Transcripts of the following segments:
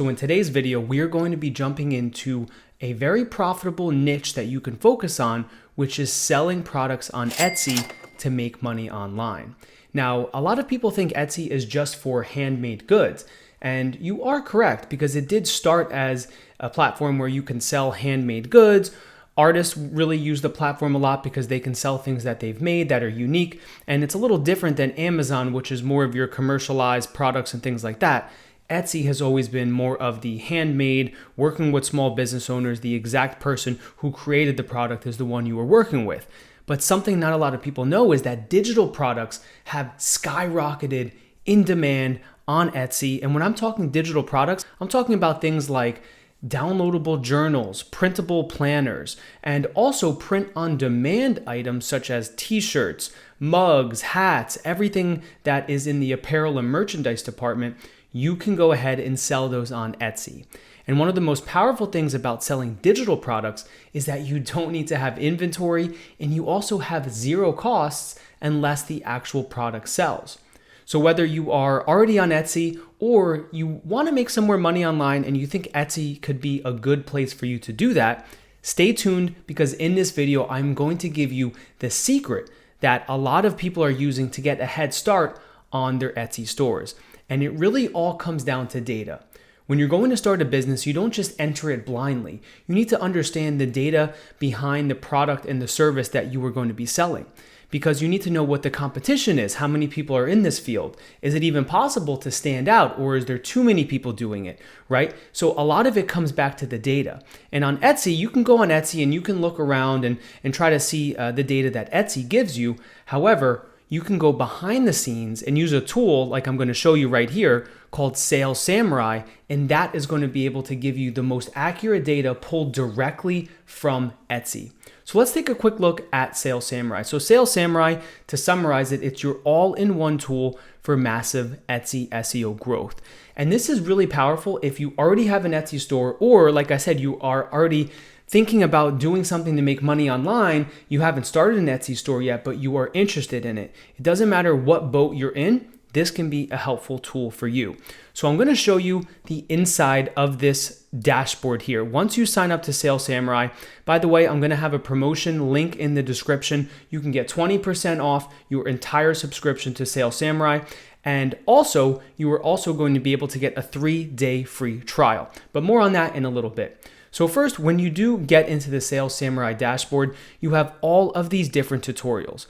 So in today's video, we are going to be jumping into a very profitable niche that you can focus on, which is selling products on Etsy to make money online. Now, a lot of people think Etsy is just for handmade goods, and you are correct because it did start as a platform where you can sell handmade goods. Artists really use the platform a lot because they can sell things that they've made that are unique, and it's a little different than Amazon, which is more of your commercialized products and things like that. Etsy has always been more of the handmade, working with small business owners. The exact person who created the product is the one you were working with. But something not a lot of people know is that digital products have skyrocketed in demand on Etsy. And when I'm talking digital products, I'm talking about things like downloadable journals, printable planners, and also print-on-demand items such as t-shirts, mugs, hats, everything that is in the apparel and merchandise department. You can go ahead and sell those on Etsy. And one of the most powerful things about selling digital products is that you don't need to have inventory, and you also have zero costs unless the actual product sells. So whether you are already on Etsy or you want to make some more money online and you think Etsy could be a good place for you to do that, stay tuned because in this video, I'm going to give you the secret that a lot of people are using to get a head start on their Etsy stores. And it really all comes down to data. When you're going to start a business, you don't just enter it blindly. You need to understand the data behind the product and the service that you are going to be selling. Because you need to know what the competition is, how many people are in this field. Is it even possible to stand out, or is there too many people doing it, right? So a lot of it comes back to the data. And on Etsy, you can go on Etsy and you can look around and try to see the data that Etsy gives you. However, you can go behind the scenes and use a tool like I'm going to show you right here called Sales Samurai, and that is going to be able to give you the most accurate data pulled directly from Etsy. So let's take a quick look at Sales Samurai. So Sales Samurai, to summarize it, it's your all-in-one tool for massive Etsy SEO growth. And this is really powerful if you already have an Etsy store, or like I said, you are already thinking about doing something to make money online. You haven't started an Etsy store yet, but you are interested in it. It doesn't matter what boat you're in, this can be a helpful tool for you. So I'm going to show you the inside of this dashboard here. Once you sign up to Sales Samurai, by the way, I'm going to have a promotion link in the description. You can get 20% off your entire subscription to Sales Samurai. And also, you are also going to be able to get a 3-day free trial. But more on that in a little bit. So first, when you do get into the Sales Samurai dashboard, you have all of these different tutorials.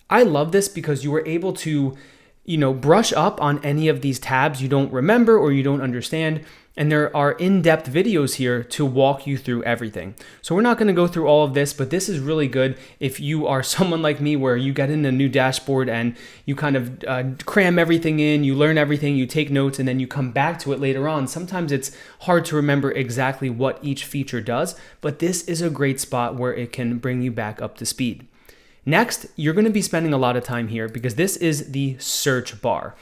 I love this because you are able to, brush up on any of these tabs you don't remember or you don't understand. And there are in-depth videos here to walk you through everything. So we're not going to go through all of this, but this is really good if you are someone like me where you get in a new dashboard and you kind of cram everything in, you learn everything, you take notes, and then you come back to it later on. Sometimes it's hard to remember exactly what each feature does, but this is a great spot where it can bring you back up to speed. Next, you're going to be spending a lot of time here because this is the search bar.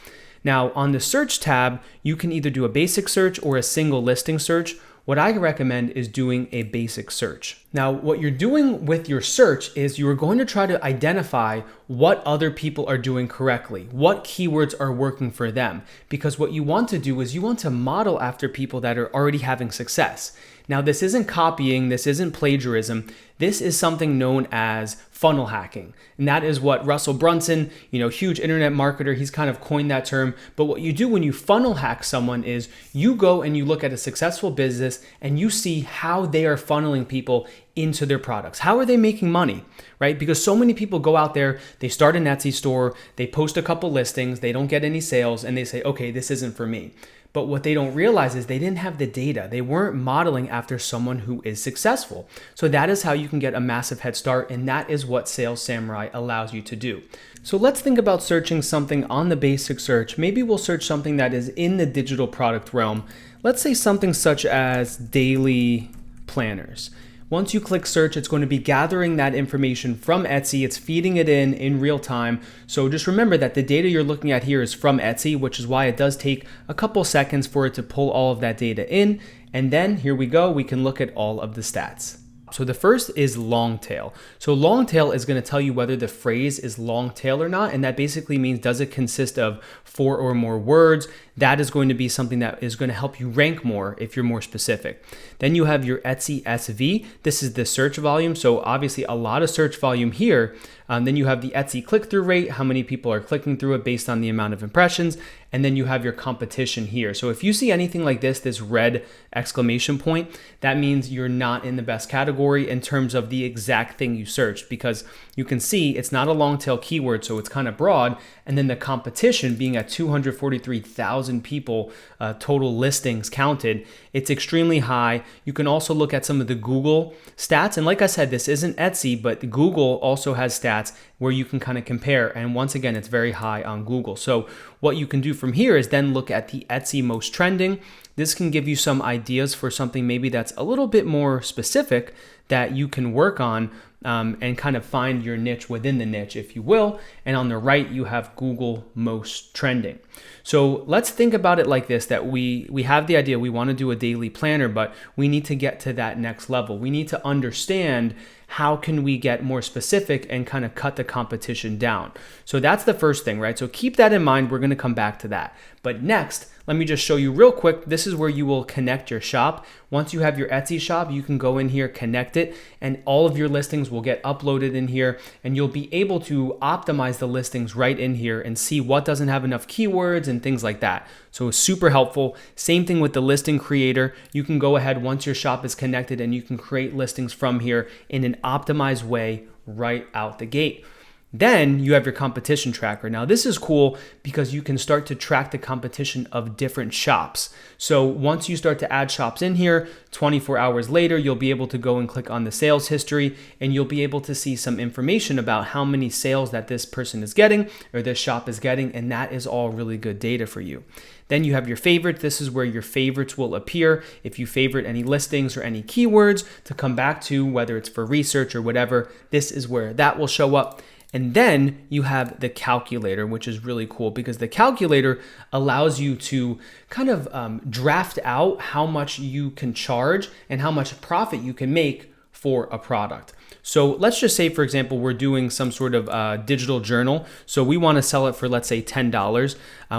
Now, on the search tab, you can either do a basic search or a single listing search. What I recommend is doing a basic search. Now, what you're doing with your search is you are going to try to identify what other people are doing correctly, what keywords are working for them, because what you want to do is you want to model after people that are already having success. Now, this isn't copying, this isn't plagiarism. This is something known as funnel hacking. And that is what Russell Brunson, huge internet marketer, he's kind of coined that term. But what you do when you funnel hack someone is you go and you look at a successful business and you see how they are funneling people into their products. How are they making money, right? Because so many people go out there, they start an Etsy store, they post a couple listings, they don't get any sales, and they say, okay, this isn't for me. But what they don't realize is they didn't have the data. They weren't modeling after someone who is successful. So that is how you can get a massive head start, and that is what Sales Samurai allows you to do. So let's think about searching something on the basic search. Maybe we'll search something that is in the digital product realm. Let's say something such as daily planners. Once you click search, it's going to be gathering that information from Etsy. It's feeding it in real time. So just remember that the data you're looking at here is from Etsy, which is why it does take a couple seconds for it to pull all of that data in. And then here we go, we can look at all of the stats. So the first is long tail. So long tail is going to tell you whether the phrase is long tail or not. And that basically means, does it consist of 4 or more words? that is going to be something that is going to help you rank more if you're more specific. Then you have your Etsy SV. This is the search volume. So obviously a lot of search volume here. Then you have the Etsy click-through rate, how many people are clicking through it based on the amount of impressions. And then you have your competition here. So if you see anything like this red exclamation point, that means you're not in the best category in terms of the exact thing you searched, because you can see it's not a long tail keyword, so it's kind of broad. And then the competition being at 243,000 people, total listings counted, it's extremely high. You can also look at some of the Google stats. And like I said, this isn't Etsy, but Google also has stats where you can kind of compare. And once again, it's very high on Google. So what you can do from here is then look at the Etsy most trending. This can give you some ideas for something maybe that's a little bit more specific that you can work on and kind of find your niche within the niche, if you will. And on the right, you have Google most trending. So let's think about it like this, that we have the idea, we want to do a daily planner, but we need to get to that next level. We need to understand how can we get more specific and kind of cut the competition down. So that's the first thing, right? So keep that in mind. We're going to come back to that. But next, let me just show you real quick. This is where you will connect your shop. Once you have your Etsy shop, you can go in here, connect it, and all of your listings will get uploaded in here, and you'll be able to optimize the listings right in here and see what doesn't have enough keywords and things like that. So it's super helpful. Same thing with the listing creator. You can go ahead once your shop is connected and you can create listings from here in an optimized way right out the gate. Then you have your competition tracker. Now this is cool because you can start to track the competition of different shops. So once you start to add shops in here, 24 hours later, you'll be able to go and click on the sales history, and you'll be able to see some information about how many sales that this person is getting or this shop is getting, and that is all really good data for you. Then you have your favorites. This is where your favorites will appear. If you favorite any listings or any keywords to come back to, whether it's for research or whatever, this is where that will show up. And then you have the calculator, which is really cool because the calculator allows you to kind of draft out how much you can charge and how much profit you can make for a product. So let's just say, for example, we're doing some sort of digital journal. So we want to sell it for, let's say, $10.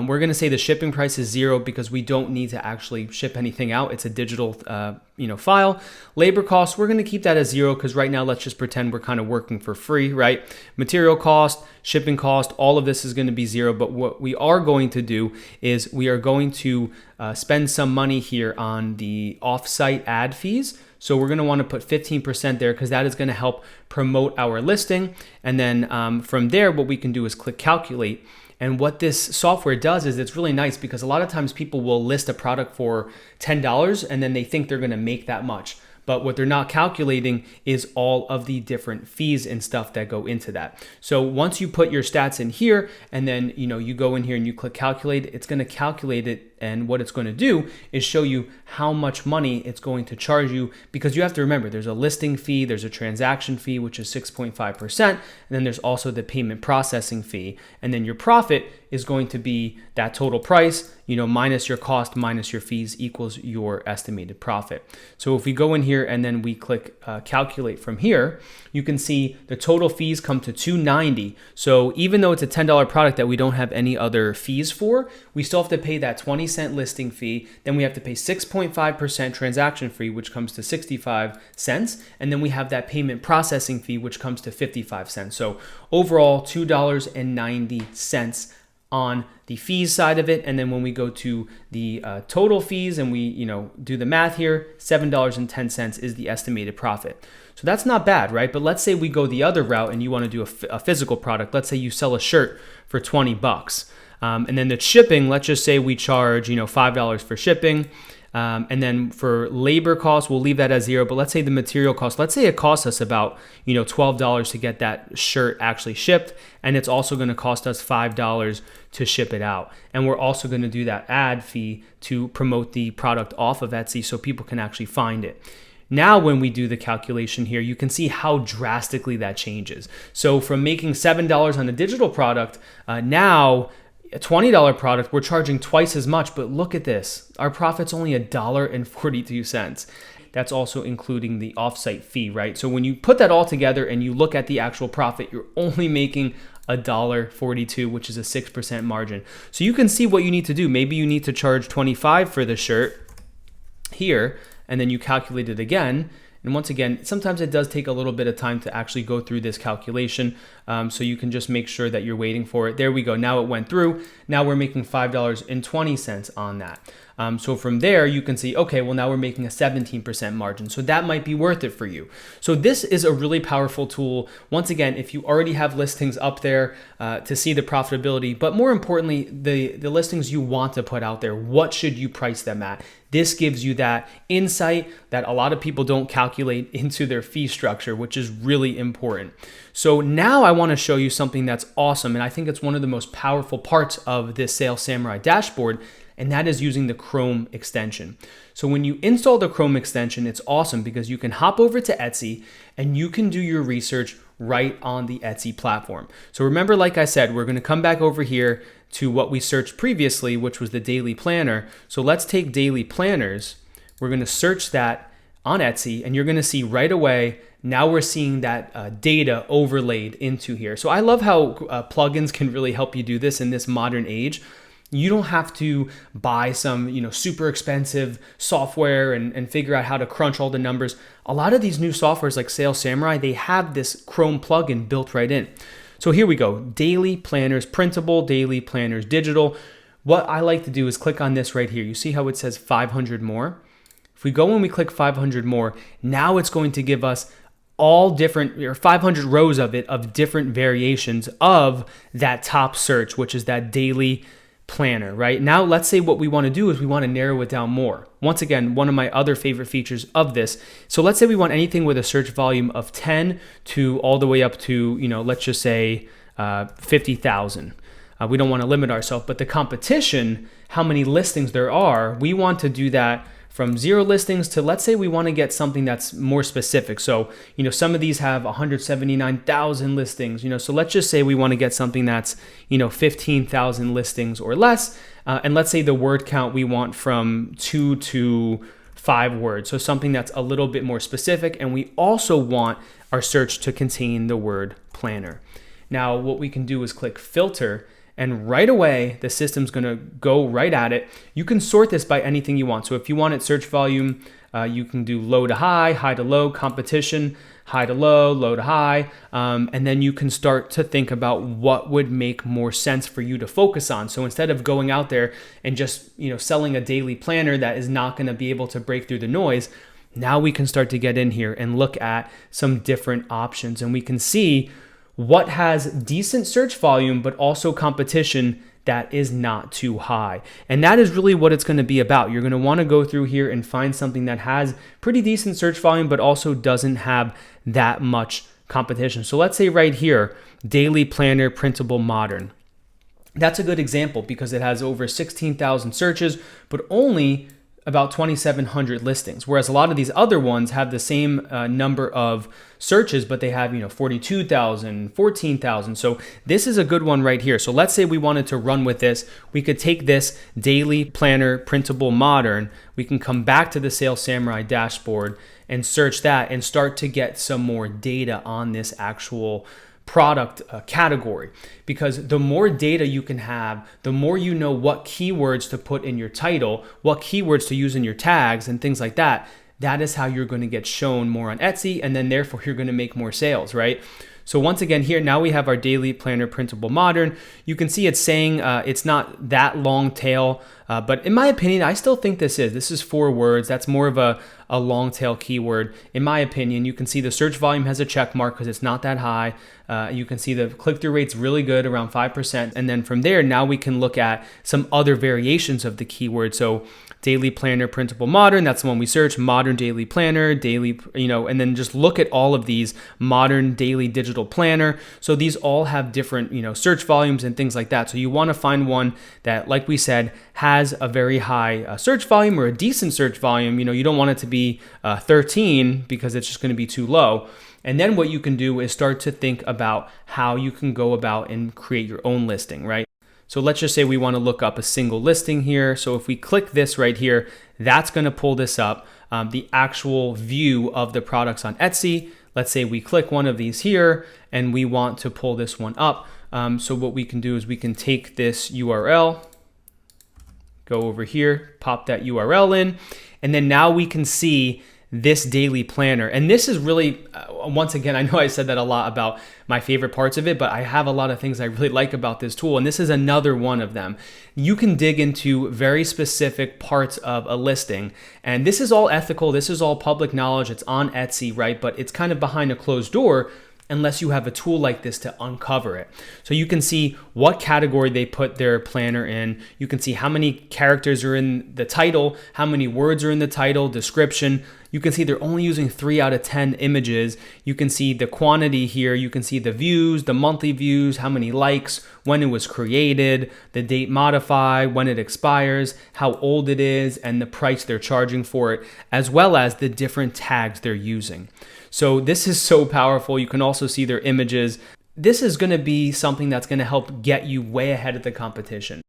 We're going to say the shipping price is $0 because we don't need to actually ship anything out. It's a digital file. Labor costs, we're going to keep that as $0 because right now let's just pretend we're kind of working for free, right? Material cost, shipping cost, all of this is going to be $0. But what we are going to do is we are going to spend some money here on the offsite ad fees. So we're going to want to put 15% there because that is going to help promote our listing. And then from there, what we can do is click calculate. And what this software does is it's really nice because a lot of times people will list a product for $10 and then they think they're going to make that much. But what they're not calculating is all of the different fees and stuff that go into that. So once you put your stats in here and then you go in here and you click calculate, it's going to calculate it. And what it's going to do is show you how much money it's going to charge you, because you have to remember there's a listing fee, there's a transaction fee, which is 6.5%. And then there's also the payment processing fee. And then your profit is going to be that total price, minus your cost, minus your fees equals your estimated profit. So if we go in here and then we click calculate from here, you can see the total fees come to $290. So even though it's a $10 product that we don't have any other fees for, we still have to pay that 20-cent listing fee. Then we have to pay 6.5% transaction fee, which comes to 65 cents. And then we have that payment processing fee, which comes to 55 cents. So overall, $2.90 on the fees side of it. And then when we go to the total fees and we do the math here, $7.10 is the estimated profit. So that's not bad, right? But let's say we go the other route and you want to do a physical product. Let's say you sell a shirt for $20. And then the shipping, let's just say we charge $5 for shipping. And then for labor costs, we'll leave that as $0. But let's say the material cost, let's say it costs us about $12 to get that shirt actually shipped. And it's also going to cost us $5 to ship it out. And we're also going to do that ad fee to promote the product off of Etsy so people can actually find it. Now, when we do the calculation here, you can see how drastically that changes. So from making $7 on a digital product, now a $20 product, we're charging twice as much. But look at this. Our profit's only $1.42. That's also including the offsite fee, right? So when you put that all together and you look at the actual profit, you're only making $1.42, which is a 6% margin. So you can see what you need to do. Maybe you need to charge $25 for the shirt here, and then you calculate it again. And once again, sometimes it does take a little bit of time to actually go through this calculation. So you can just make sure that you're waiting for it. There we go. Now it went through. Now we're making $5.20 on that. So from there, you can see, okay, well, now we're making a 17% margin. So that might be worth it for you. So this is a really powerful tool. Once again, if you already have listings up there to see the profitability, but more importantly, the listings you want to put out there, what should you price them at? This gives you that insight that a lot of people don't calculate into their fee structure, which is really important. So now I want to show you something that's awesome. And I think it's one of the most powerful parts of this Sales Samurai dashboard, and that is using the Chrome extension. So when you install the Chrome extension, it's awesome because you can hop over to Etsy and you can do your research right on the Etsy platform. So remember, like I said, we're going to come back over here to what we searched previously, which was the daily planner. So let's take daily planners. We're going to search that on Etsy, and you're going to see right away, now we're seeing that data overlaid into here. So I love how plugins can really help you do this in this modern age. You don't have to buy some, super expensive software and figure out how to crunch all the numbers. A lot of these new softwares like Sales Samurai, they have this Chrome plugin built right in. So here we go, daily planners printable, daily planners digital. What I like to do is click on this right here. You see how it says 500 more? If we go and we click 500 more, now it's going to give us all different, or 500 rows of it, of different variations of that top search, which is that daily planner, right? Now, let's say what we want to do is we want to narrow it down more. Once again, one of my other favorite features of this. So let's say we want anything with a search volume of 10 to all the way up to, let's just say 50,000. We don't want to limit ourselves, but the competition, how many listings there are, we want to do that from 0 listings to, let's say we want to get something that's more specific. So, some of these have 179,000 listings, so let's just say we want to get something that's, 15,000 listings or less. And let's say the word count we want from 2 to 5 words. So something that's a little bit more specific. And we also want our search to contain the word planner. Now, what we can do is click filter, and right away, the system's gonna go right at it. You can sort this by anything you want. So if you want it search volume, you can do low to high to low, competition, high to low, low to high. And then you can start to think about what would make more sense for you to focus on. So instead of going out there and just selling a daily planner that is not gonna be able to break through the noise, now we can start to get in here and look at some different options. And we can see what has decent search volume, but also competition that is not too high. And that is really what it's going to be about. You're going to want to go through here and find something that has pretty decent search volume, but also doesn't have that much competition. So let's say right here, daily planner printable modern. That's a good example because it has over 16,000 searches, but only about 2,700 listings, whereas a lot of these other ones have the same number of searches, but they have 42,000, 14,000. So this is a good one right here. So let's say we wanted to run with this. We could take this daily planner printable modern. We can come back to the Sales Samurai dashboard and search that and start to get some more data on this actual product category, because the more data you can have, the more you know what keywords to put in your title, what keywords to use in your tags and things like that. That is how you're going to get shown more on Etsy, and then therefore you're going to make more sales, right? So once again, here now we have our daily planner printable modern. You can see it's saying it's not that long tail, but in my opinion, I still think this is 4 words. That's more of a long tail keyword. In my opinion, you can see the search volume has a check mark because it's not that high. You can see the click-through rate's really good, around 5%. And then from there, now we can look at some other variations of the keyword. So daily planner printable modern, that's the one we search, modern daily planner, daily, and then just look at all of these modern daily digital planner. So these all have different, search volumes and things like that. So you want to find one that, like we said, has a very high search volume or a decent search volume. You don't want it to be 13 because it's just going to be too low. And then what you can do is start to think about how you can go about and create your own listing, right? So let's just say we want to look up a single listing here. So if we click this right here, that's going to pull this up, the actual view of the products on Etsy. Let's say we click one of these here and we want to pull this one up. So what we can do is we can take this URL, go over here, pop that URL in, and then now we can see this daily planner. And this is really, once again, I know I said that a lot about my favorite parts of it, but I have a lot of things I really like about this tool, and this is another one of them. You can dig into very specific parts of a listing, and this is all ethical, this is all public knowledge, it's on Etsy, right? But it's kind of behind a closed door unless you have a tool like this to uncover it. So you can see what category they put their planner in. You can see how many characters are in the title, how many words are in the title, description. You can see they're only using 3 out of 10 images. You can see the quantity here. You can see the views, the monthly views, how many likes, when it was created, the date modified, when it expires, how old it is, and the price they're charging for it, as well as the different tags they're using. So this is so powerful. You can also see their images. This is going to be something that's going to help get you way ahead of the competition.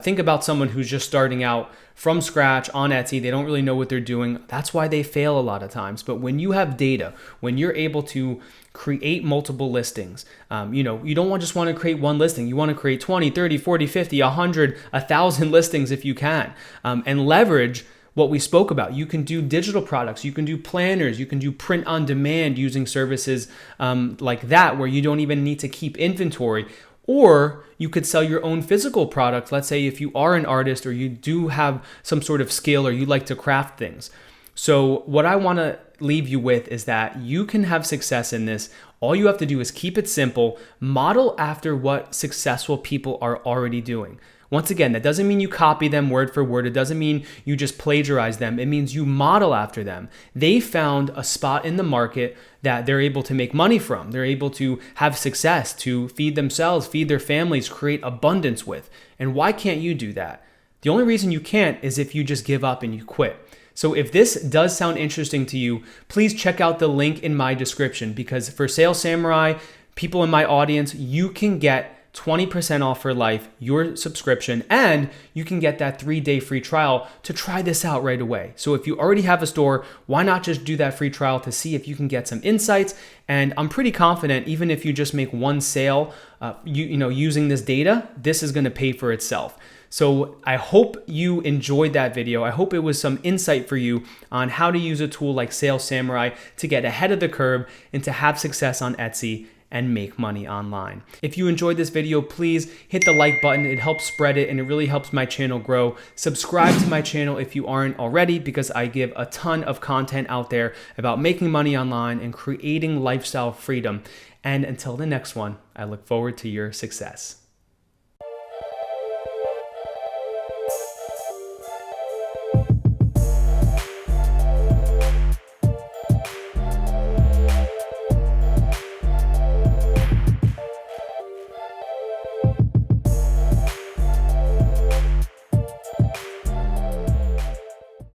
Think about someone who's just starting out from scratch on Etsy. They don't really know what they're doing. That's why they fail a lot of times. But when you have data, when you're able to create multiple listings, you don't just want to create one listing. You want to create 20, 30, 40, 50, 100, 1,000 listings if you can, and leverage what we spoke about. You can do digital products, you can do planners, you can do print on demand using services like that, where you don't even need to keep inventory. Or you could sell your own physical product. Let's say if you are an artist or you do have some sort of skill or you like to craft things. So what I want to leave you with is that you can have success in this. All you have to do is keep it simple, model after what successful people are already doing. Once again, that doesn't mean you copy them word for word. It doesn't mean you just plagiarize them. It means you model after them. They found a spot in the market that they're able to make money from. They're able to have success, to feed themselves, feed their families, create abundance with. And why can't you do that? The only reason you can't is if you just give up and you quit. So if this does sound interesting to you, please check out the link in my description, because for Sales Samurai, people in my audience, you can get 20% off for life, your subscription, and you can get that 3-day free trial to try this out right away. So if you already have a store, why not just do that free trial to see if you can get some insights? And I'm pretty confident even if you just make one sale, using this data, this is going to pay for itself. So I hope you enjoyed that video. I hope it was some insight for you on how to use a tool like Sales Samurai to get ahead of the curve and to have success on Etsy and make money online. If you enjoyed this video, please hit the like button. It helps spread it and it really helps my channel grow. Subscribe to my channel if you aren't already, because I give a ton of content out there about making money online and creating lifestyle freedom. And until the next one, I look forward to your success.